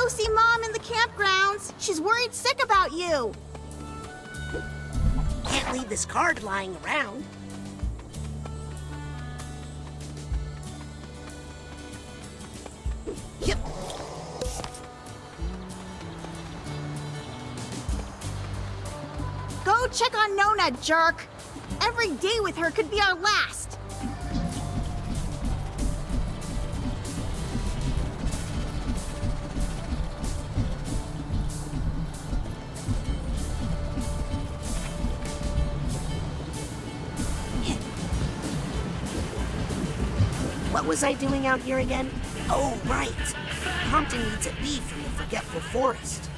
go see Mom in the campgrounds. She's worried sick about you. Can't leave this card lying around. Yep. Go check on Nona, jerk. Every day with her could be our last. What was I doing out here again? Oh, right. Compton needs a bee from the Forgetful Forest.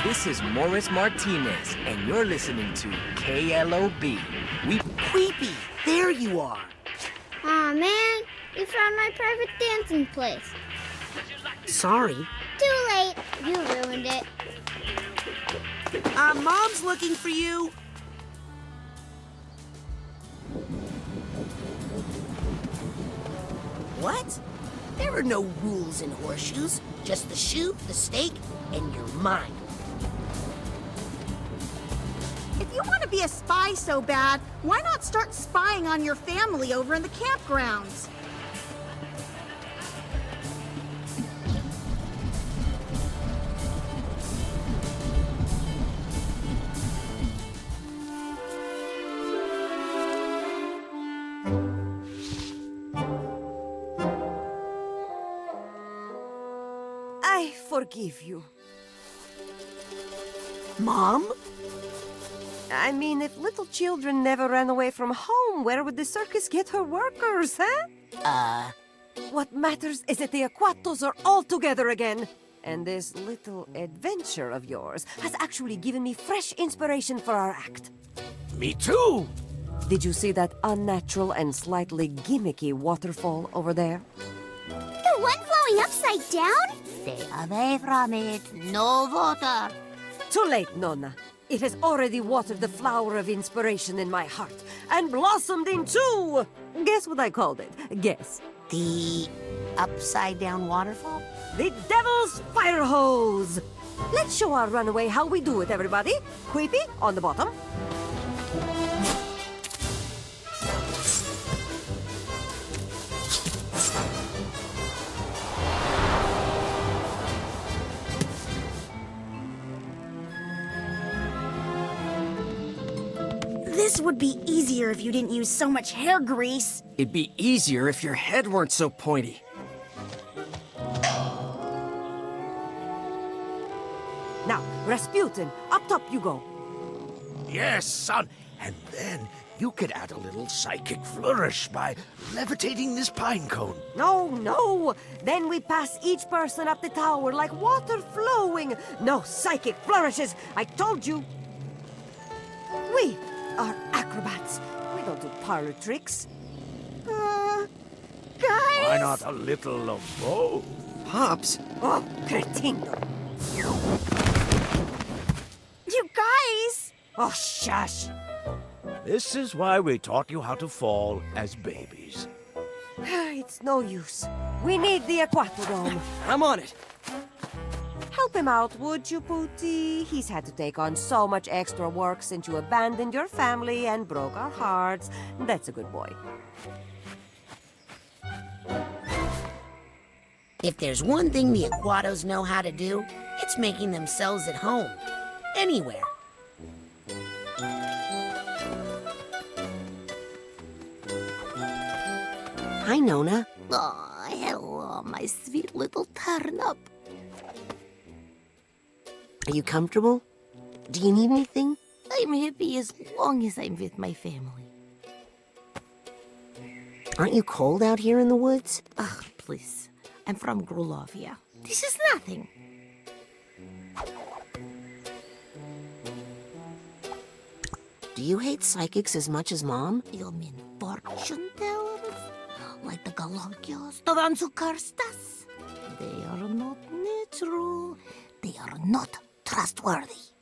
This is Morris Martinez, and you're listening to KLOB. Creepy, there you are. Aw, man, you found my private dancing place. Sorry. Too late. You ruined it. Mom's looking for you. What? There are no rules in horseshoes. Just the shoe, the stake, and your mind. If you want to be a spy so bad, why not start spying on your family over in the campgrounds? I forgive you. Mom? I mean, if little children never ran away from home, where would the circus get her workers, huh? What matters is that the Aquatos are all together again. And this little adventure of yours has actually given me fresh inspiration for our act. Me too! Did you see that unnatural and slightly gimmicky waterfall over there? The one flowing upside down? Stay away from it. No water. Too late, Nonna. It has already watered the flower of inspiration in my heart and blossomed into... Guess what I called it? Guess. The upside-down waterfall? The Devil's Fire Hose! Let's show our runaway how we do it, everybody. Queepy, on the bottom. This would be easier if you didn't use so much hair grease. It'd be easier if your head weren't so pointy. Now, Razputin, up top you go. Yes, son. And then you could add a little psychic flourish by levitating this pine cone. No. Then we pass each person up the tower like water flowing. No psychic flourishes, I told you. We are acrobats. We don't do parlor tricks. Guys? Why not a little of both? Pops, Oh, cretino. You guys! Oh, shush. This is why we taught you how to fall as babies. It's no use. We need the Aquato dome. I'm on it. Help him out, would you, Pooty? He's had to take on so much extra work since you abandoned your family and broke our hearts. That's a good boy. If there's one thing the Aquatos know how to do, it's making themselves at home. Anywhere. Hi, Nona. Oh, hello, my sweet little turnip. Are you comfortable? Do you need anything? I'm happy as long as I'm with my family. Aren't you cold out here in the woods? Ugh, please. I'm from Grulovia. This is nothing. Do you hate psychics as much as Mom? You mean fortune tellers? Like the Galonkios, the ones who cursed us? They are not natural. They are not trustworthy.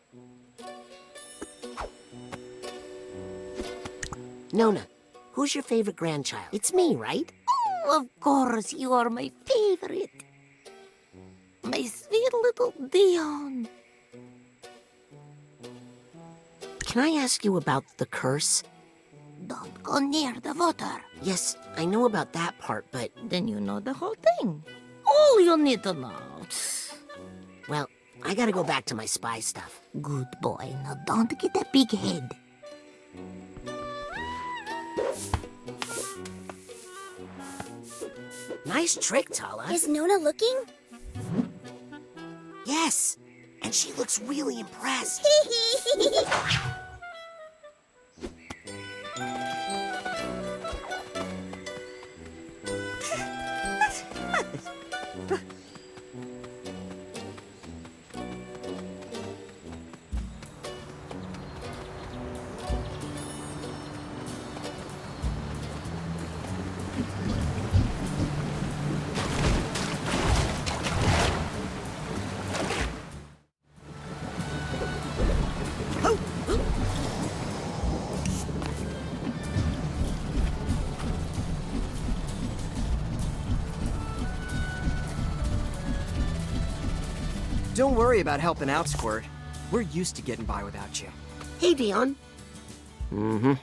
Nona, who's your favorite grandchild? It's me, right? Oh, of course, you are my favorite. My sweet little Dion. Can I ask you about the curse? Don't go near the water. Yes, I know about that part, but... Then you know the whole thing. All you need to know. Well, I gotta go back to my spy stuff. Good boy. Now don't get a big head. Nice trick, Tala. Is Nona looking? Yes, and she looks really impressed. Don't worry about helping out, Squirt. We're used to getting by without you. Hey, Dion. Mm-hmm.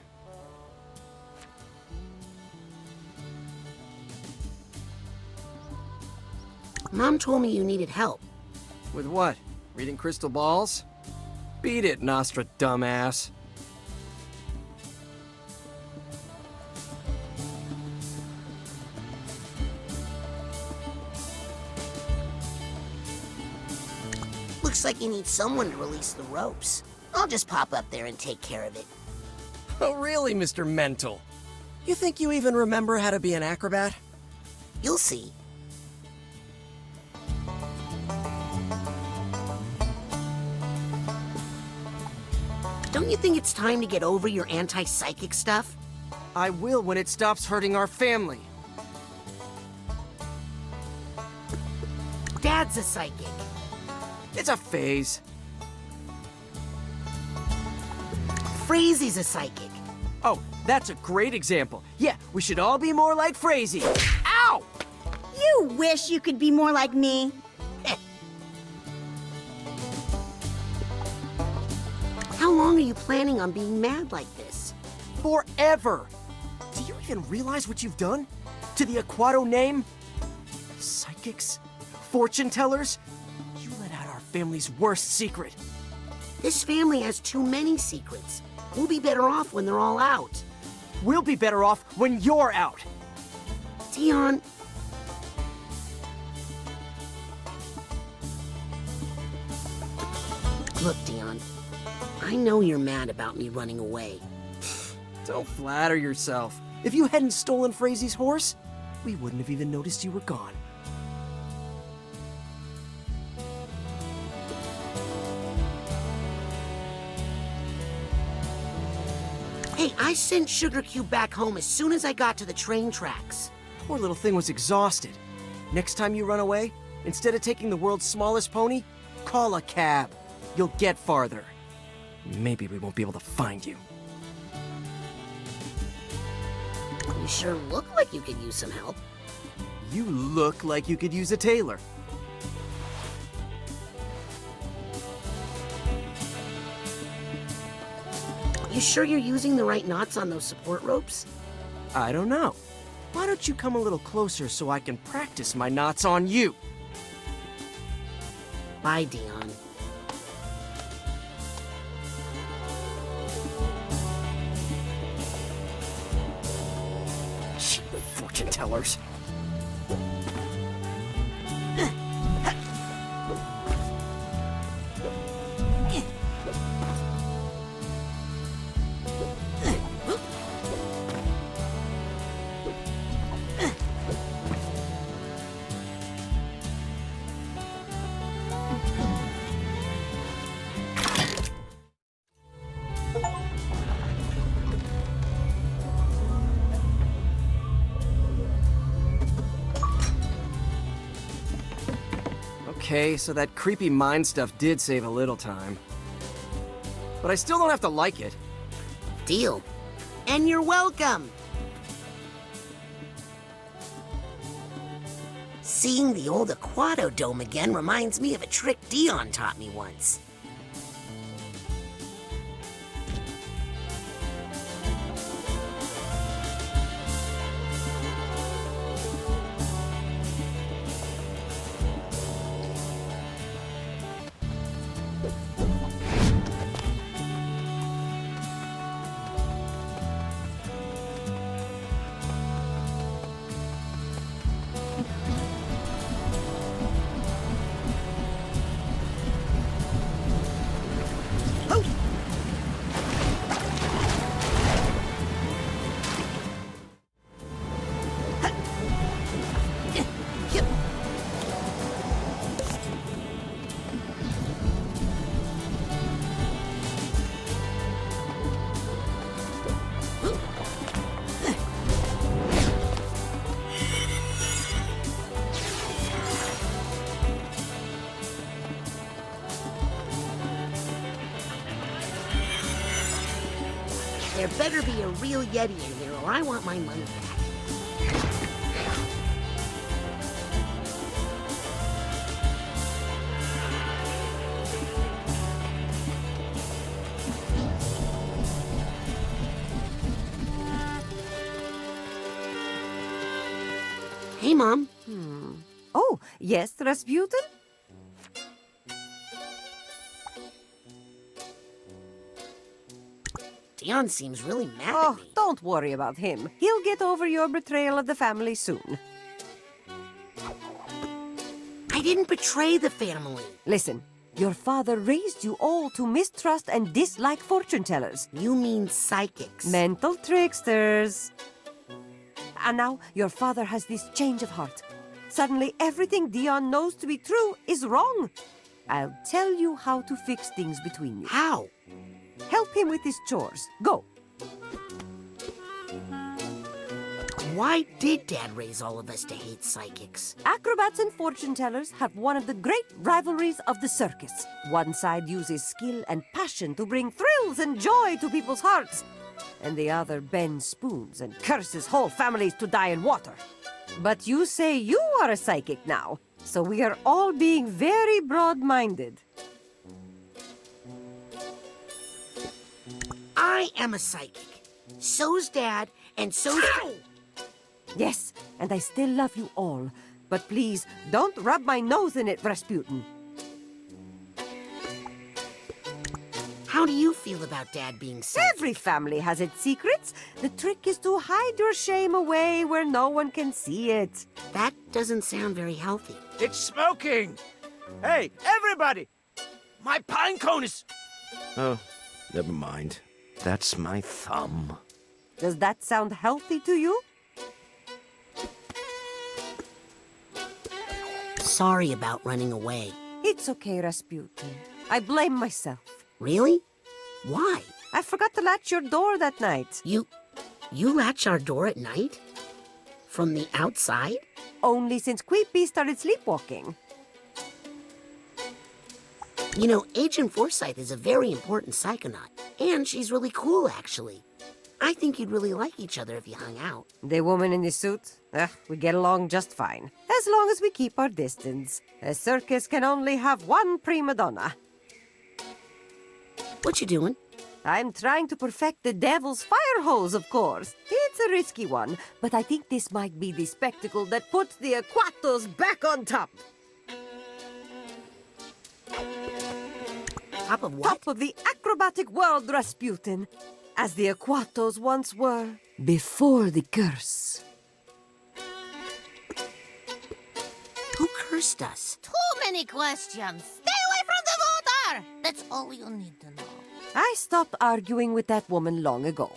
Mom told me you needed help. With what? Reading crystal balls? Beat it, Nostra dumbass. Looks like you need someone to release the ropes. I'll just pop up there and take care of it. Oh, really, Mr. Mental? You think you even remember how to be an acrobat? You'll see. Don't you think it's time to get over your anti-psychic stuff? I will when it stops hurting our family. Dad's a psychic. It's a phase. Frazy's a psychic. Oh, that's a great example. Yeah, we should all be more like Frazee. Ow! You wish you could be more like me. How long are you planning on being mad like this? Forever! Do you even realize what you've done? To the Aquato name? Psychics? Fortune tellers? You let out our family's worst secret. This family has too many secrets. We'll be better off when they're all out. We'll be better off when you're out. Dion. Look, Dion. I know you're mad about me running away. Don't flatter yourself. If you hadn't stolen Frazy's horse, we wouldn't have even noticed you were gone. Hey, I sent Sugar Cube back home as soon as I got to the train tracks. Poor little thing was exhausted. Next time you run away, instead of taking the world's smallest pony, call a cab. You'll get farther. Maybe we won't be able to find you. You sure look like you could use some help. You look like you could use a tailor. You sure you're using the right knots on those support ropes? I don't know. Why don't you come a little closer so I can practice my knots on you? Bye, Dion. Fortune tellers. Okay, so that creepy mind stuff did save a little time. But I still don't have to like it. Deal. And you're welcome. Seeing the old Aquato dome again reminds me of a trick Dion taught me once. There better be a real Yeti in here or I want my money back. Hey, Mom. Oh, yes, Razputin? Dion seems really mad Oh, at me. don't worry about him. He'll get over your betrayal of the family soon. I didn't betray the family. Listen, your father raised you all to mistrust and dislike fortune tellers. You mean psychics. Mental tricksters. And now your father has this change of heart. Suddenly everything Dion knows to be true is wrong. I'll tell you how to fix things between you. How? Help him with his chores. Go. Why did Dad raise all of us to hate psychics? Acrobats and fortune tellers have one of the great rivalries of the circus. One side uses skill and passion to bring thrills and joy to people's hearts, and the other bends spoons and curses whole families to die in water. But you say you are a psychic now, so we are all being very broad-minded. I am a psychic. So's Dad, and so's... Yes, and I still love you all, but please don't rub my nose in it, Razputin. How do you feel about Dad being psychic? Every family has its secrets. The trick is to hide your shame away where no one can see it. That doesn't sound very healthy. It's smoking! Hey, everybody! My pine cone is... Oh, never mind. That's my thumb. Does that sound healthy to you? Sorry about running away. It's okay, Razputin. I blame myself. Really? Why? I forgot to latch your door that night. You latch our door at night? From the outside? Only since Queepy started sleepwalking. You know, Agent Forsyth is a very important psychonaut. And she's really cool, actually. I think you'd really like each other if you hung out. The woman in the suit? We get along just fine. As long as we keep our distance. A circus can only have one prima donna. What you doing? I'm trying to perfect the devil's fire hose, of course. It's a risky one, but I think this might be the spectacle that puts the Aquatos back on top. Top of what? Top of the acrobatic world, Razputin. As the Aquatos once were, before the curse. Who cursed us? Too many questions. Stay away from the water! That's all you need to know. I stopped arguing with that woman long ago.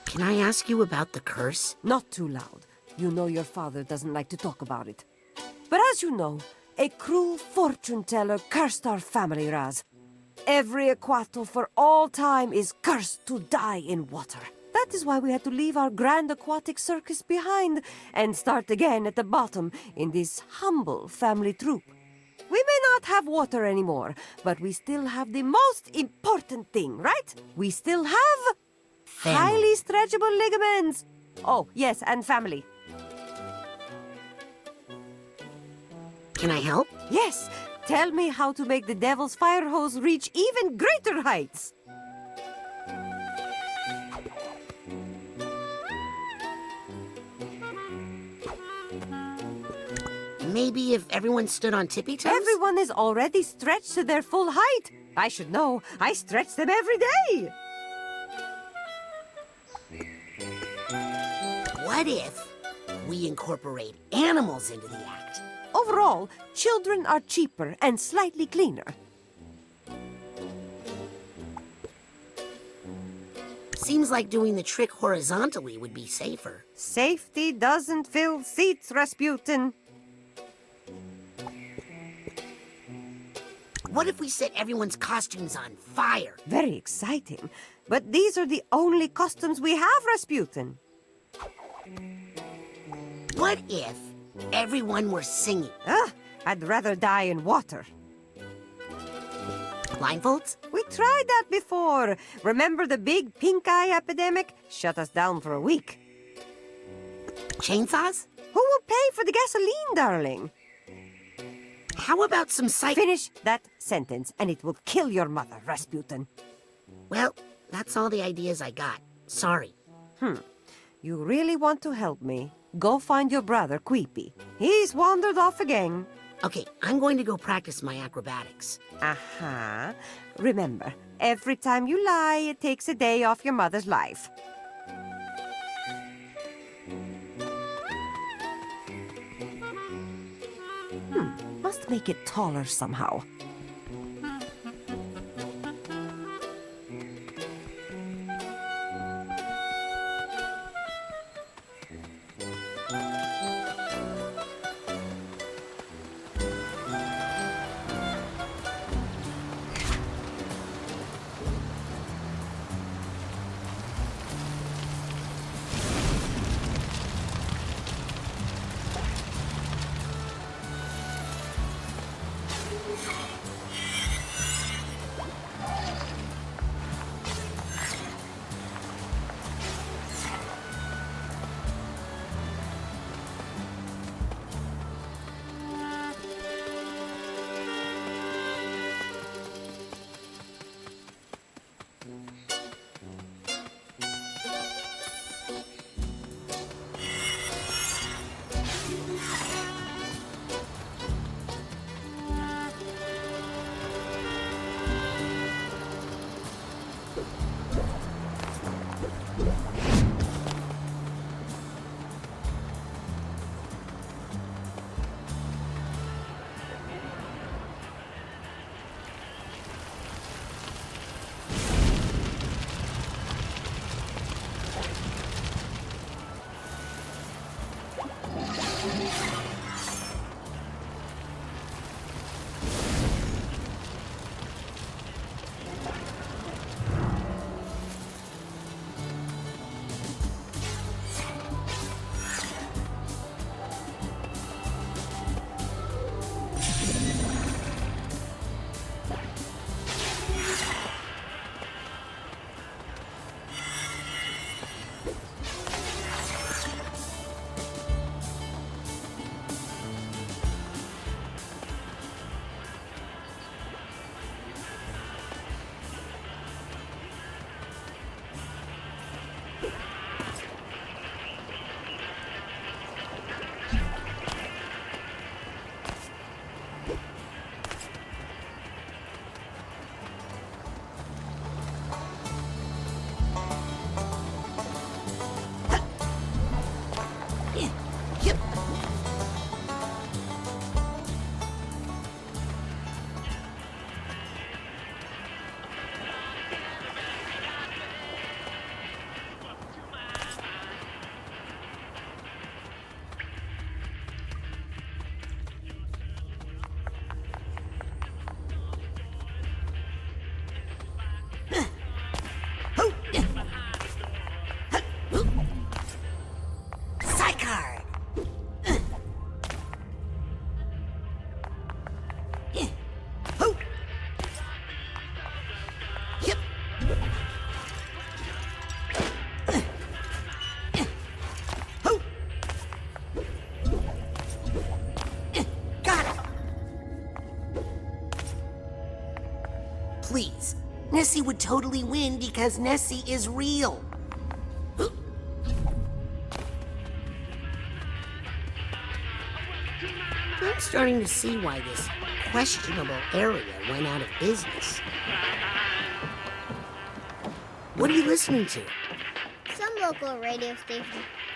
Can I ask you about the curse? Not too loud. You know your father doesn't like to talk about it. But as you know, a cruel fortune teller cursed our family, Raz. Every Aquato for all time is cursed to die in water. That is why we had to leave our grand aquatic circus behind and start again at the bottom in this humble family troupe. We may not have water anymore, but we still have the most important thing, right? We still have Highly stretchable ligaments. Oh, yes, and family. Can I help? Yes, tell me how to make the devil's fire hose reach even greater heights. Maybe if everyone stood on tippy toes? Everyone is already stretched to their full height. I should know. I stretch them every day. What if we incorporate animals into the act? Overall, children are cheaper and slightly cleaner. Seems like doing the trick horizontally would be safer. Safety doesn't fill seats, Razputin. What if we set everyone's costumes on fire? Very exciting. But these are the only costumes we have, Razputin. What if everyone were singing? I'd rather die in water. Blindfolds? We tried that before. Remember the big pink eye epidemic? Shut us down for a week. Chainsaws? Who will pay for the gasoline, darling? How about some Finish that sentence, and it will kill your mother, Razputin. Well, that's all the ideas I got. Sorry. You really want to help me? Go find your brother, Queepy. He's wandered off again. Okay, I'm going to go practice my acrobatics. Aha. Remember, every time you lie, it takes a day off your mother's life. Must make it taller somehow. Nessie would totally win because Nessie is real. I'm starting to see why this questionable area went out of business. What are you listening to? Some local radio station.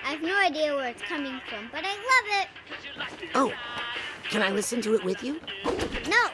I have no idea where it's coming from, but I love it. Oh, can I listen to it with you? No.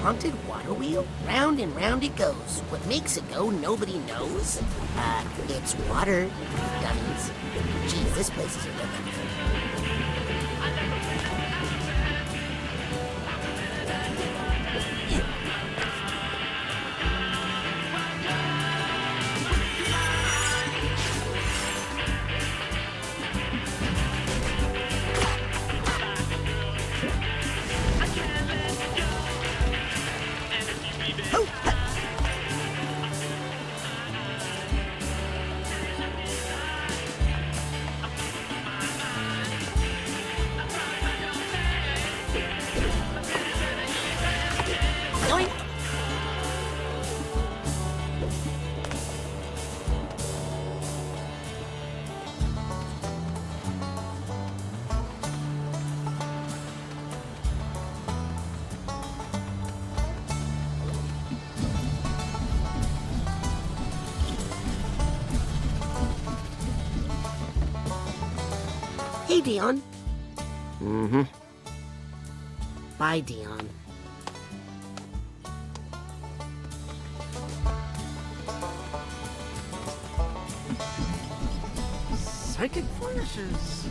Haunted water wheel? Round and round it goes. What makes it go, nobody knows. It's water, dummies. Geez, this place is a rip. Hey, Dion. Mm-hmm. Bye, Dion. Psychic flashes.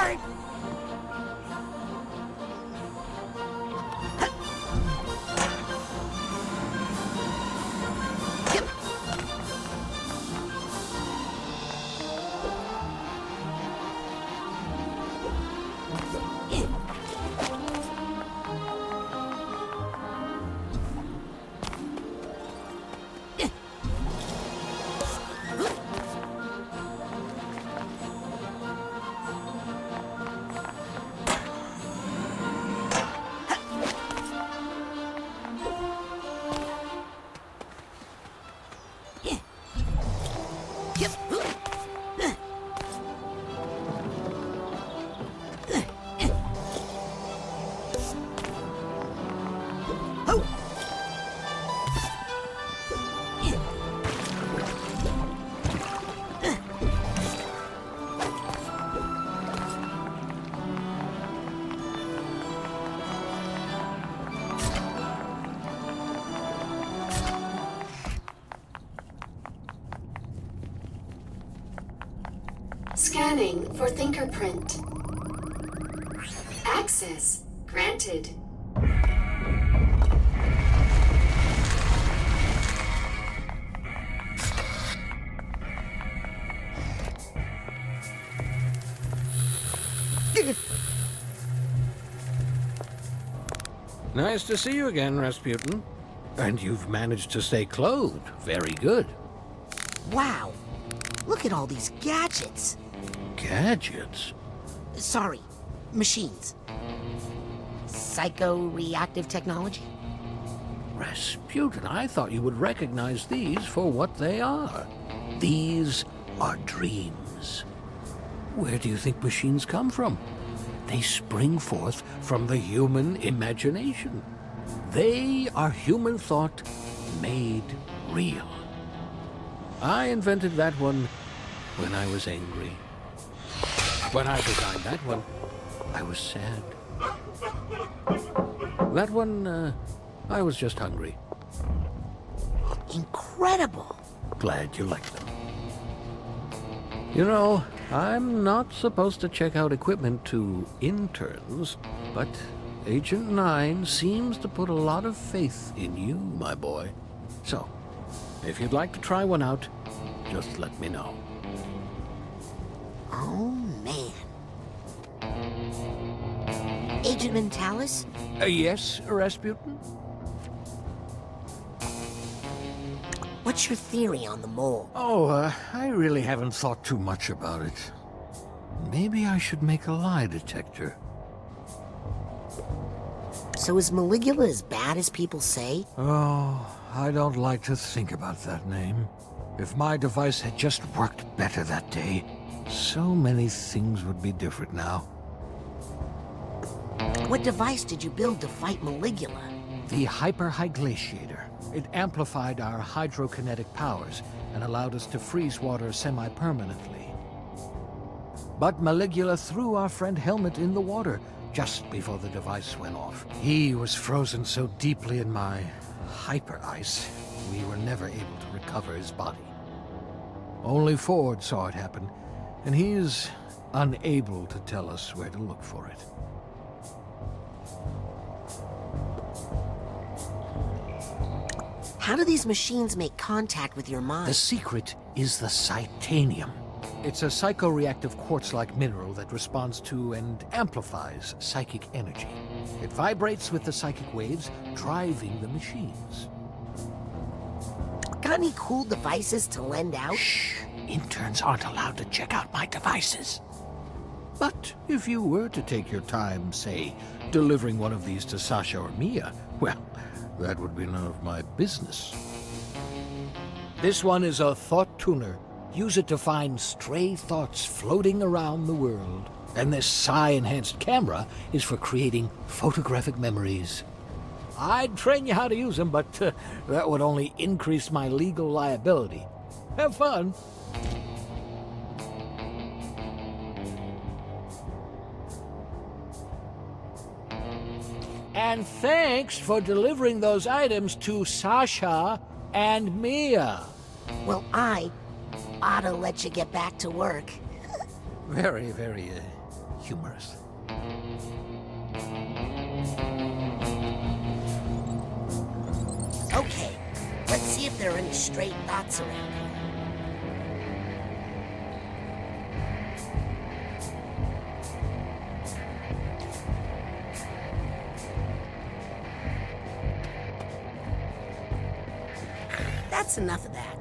start. Scanning for fingerprint. Access granted. Nice to see you again, Razputin. And you've managed to stay clothed. Very good. Wow. Look at all these gadgets. Gadgets? Sorry, machines. Psycho-reactive technology? Razputin, I thought you would recognize these for what they are. These are dreams. Where do you think machines come from? They spring forth from the human imagination. They are human thought made real. I invented that one when I was angry. When I designed that one, I was sad. That one, I was just hungry. Incredible. Glad you like them. You know, I'm not supposed to check out equipment to interns, but Agent 9 seems to put a lot of faith in you, my boy. So, if you'd like to try one out, just let me know. Oh, man. Agent Mentalis? Yes, Razputin? What's your theory on the mole? Oh, I really haven't thought too much about it. Maybe I should make a lie detector. So is Maligula as bad as people say? Oh, I don't like to think about that name. If my device had just worked better that day, so many things would be different now. What device did you build to fight Maligula? The hyper-hyglaciator. It amplified our hydrokinetic powers and allowed us to freeze water semi-permanently. But Maligula threw our friend Helmet in the water just before the device went off. He was frozen so deeply in my hyper-ice, we were never able to recover his body. Only Ford saw it happen, and he's unable to tell us where to look for it. How do these machines make contact with your mind? The secret is the Psytanium. It's a psychoreactive quartz-like mineral that responds to and amplifies psychic energy. It vibrates with the psychic waves, driving the machines. Got any cool devices to lend out? Shh! Interns aren't allowed to check out my devices. But if you were to take your time, say, delivering one of these to Sasha or Mia, well, that would be none of my business. This one is a thought tuner. Use it to find stray thoughts floating around the world. And this psi-enhanced camera is for creating photographic memories. I'd train you how to use them, but that would only increase my legal liability. Have fun. And thanks for delivering those items to Sasha and Mia. Well, I ought to let you get back to work. Very, very humorous. Okay, let's see if there are any straight dots around here. That's enough of that.